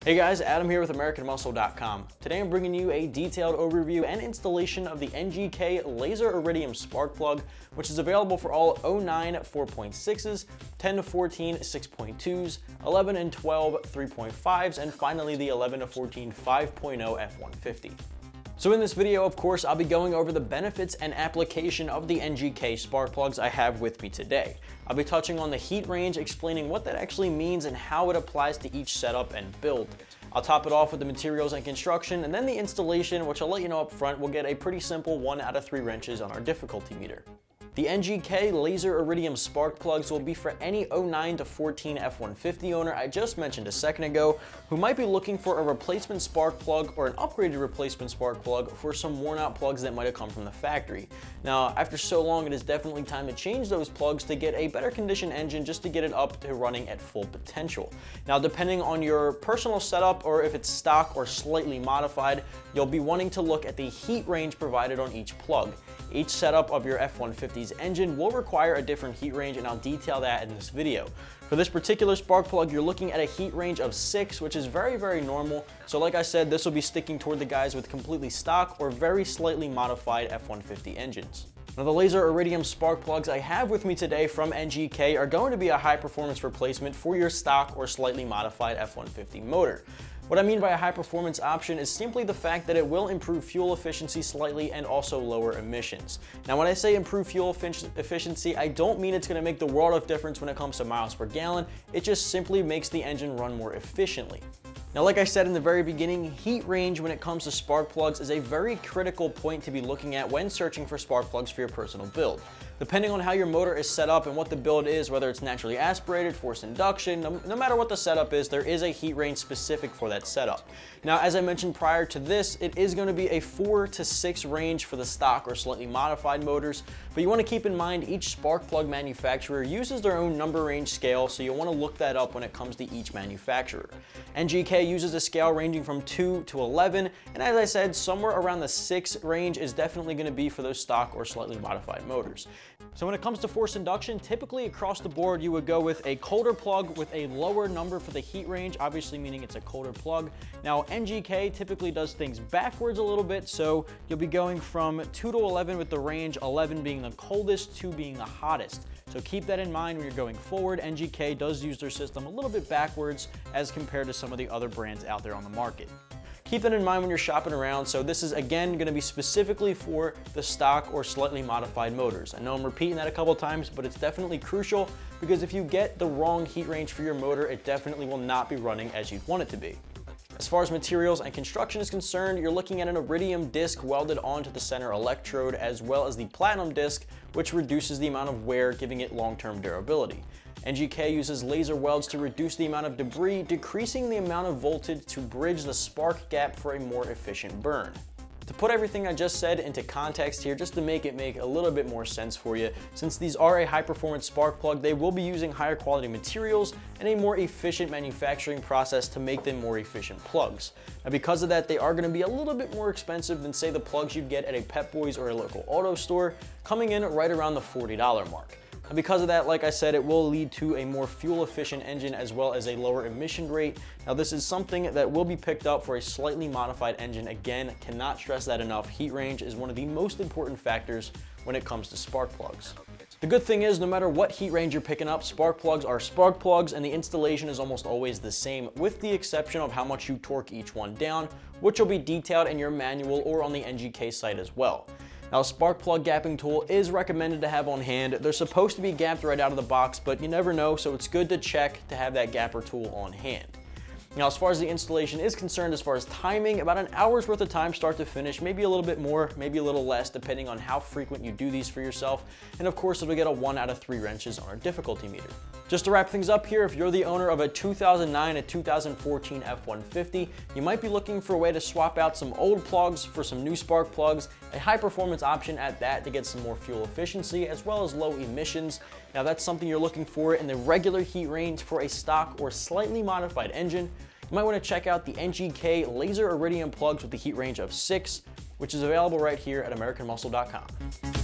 Hey guys, Adam here with AmericanMuscle.com. Today I'm bringing you a detailed overview and installation of the NGK Laser Iridium spark plug, which is available for all 09 4.6s, 10 to 14 6.2s, 11 and 12 3.5s, and finally the 11 to 14 5.0 F150. So in this video, of course, I'll be going over the benefits and application of the NGK spark plugs I have with me today. I'll be touching on the heat range, explaining what that actually means and how it applies to each setup and build. I'll top it off with the materials and construction, and then the installation, which I'll let you know up front, will get a pretty simple 1 out of 3 wrenches on our difficulty meter. The NGK Laser Iridium spark plugs will be for any 09 to 14 F150 owner I just mentioned a second ago who might be looking for a replacement spark plug or an upgraded replacement spark plug for some worn out plugs that might have come from the factory. Now, after so long, it is definitely time to change those plugs to get a better conditioned engine just to get it up to running at full potential. Now, depending on your personal setup or if it's stock or slightly modified, you'll be wanting to look at the heat range provided on each plug. Each setup of your F150's engine will require a different heat range, and I'll detail that in this video. For this particular spark plug, you're looking at a heat range of 6, which is very normal. So like I said, this will be sticking toward the guys with completely stock or very slightly modified F150 engines. Now, the Laser Iridium spark plugs I have with me today from NGK are going to be a high performance replacement for your stock or slightly modified F150 motor. What I mean by a high performance option is simply the fact that it will improve fuel efficiency slightly and also lower emissions. Now, when I say improve fuel efficiency, I don't mean it's going to make the world of difference when it comes to miles per gallon. It just simply makes the engine run more efficiently. Now, like I said in the very beginning, heat range when it comes to spark plugs is a very critical point to be looking at when searching for spark plugs for your personal build. Depending on how your motor is set up and what the build is, whether it's naturally aspirated, forced induction, no matter what the setup is, there is a heat range specific for that setup. Now, as I mentioned prior to this, it is going to be a 4 to 6 range for the stock or slightly modified motors, but you want to keep in mind each spark plug manufacturer uses their own number range scale, so you'll want to look that up when it comes to each manufacturer. NGK uses a scale ranging from 2 to 11, and as I said, somewhere around the 6 range is definitely going to be for those stock or slightly modified motors. So when it comes to forced induction, typically across the board you would go with a colder plug with a lower number for the heat range, obviously meaning it's a colder plug. Now, NGK typically does things backwards a little bit, so you'll be going from 2 to 11 with the range, 11 being the coldest, 2 being the hottest. So keep that in mind when you're going forward. NGK does use their system a little bit backwards as compared to some of the other brands out there on the market. Keep that in mind when you're shopping around. So this is again going to be specifically for the stock or slightly modified motors. I know I'm repeating that a couple times, but it's definitely crucial because if you get the wrong heat range for your motor, it definitely will not be running as you'd want it to be. As far as materials and construction is concerned, you're looking at an iridium disc welded onto the center electrode, as well as the platinum disc, which reduces the amount of wear, giving it long-term durability. NGK uses laser welds to reduce the amount of debris, decreasing the amount of voltage to bridge the spark gap for a more efficient burn. To put everything I just said into context here, just to make it make a little bit more sense for you, since these are a high-performance spark plug, they will be using higher quality materials and a more efficient manufacturing process to make them more efficient plugs. Now, because of that, they are going to be a little bit more expensive than, say, the plugs you'd get at a Pep Boys or a local auto store, coming in right around the $40 mark. And because of that, like I said, it will lead to a more fuel-efficient engine as well as a lower emission rate. Now, this is something that will be picked up for a slightly modified engine. Again, cannot stress that enough. Heat range is one of the most important factors when it comes to spark plugs. The good thing is, no matter what heat range you're picking up, spark plugs are spark plugs, and the installation is almost always the same, with the exception of how much you torque each one down, which will be detailed in your manual or on the NGK site as well. Now, a spark plug gapping tool is recommended to have on hand. They're supposed to be gapped right out of the box, but you never know, so it's good to check to have that gapper tool on hand. Now, as far as the installation is concerned, as far as timing, about an hour's worth of time start to finish, maybe a little bit more, maybe a little less, depending on how frequent you do these for yourself. And of course, it'll get a 1 out of 3 wrenches on our difficulty meter. Just to wrap things up here, if you're the owner of a 2009 to 2014 F150, you might be looking for a way to swap out some old plugs for some new spark plugs, a high performance option at that to get some more fuel efficiency as well as low emissions. Now, that's something you're looking for in the regular heat range for a stock or slightly modified engine. You might want to check out the NGK Laser Iridium plugs with the heat range of 6, which is available right here at AmericanMuscle.com.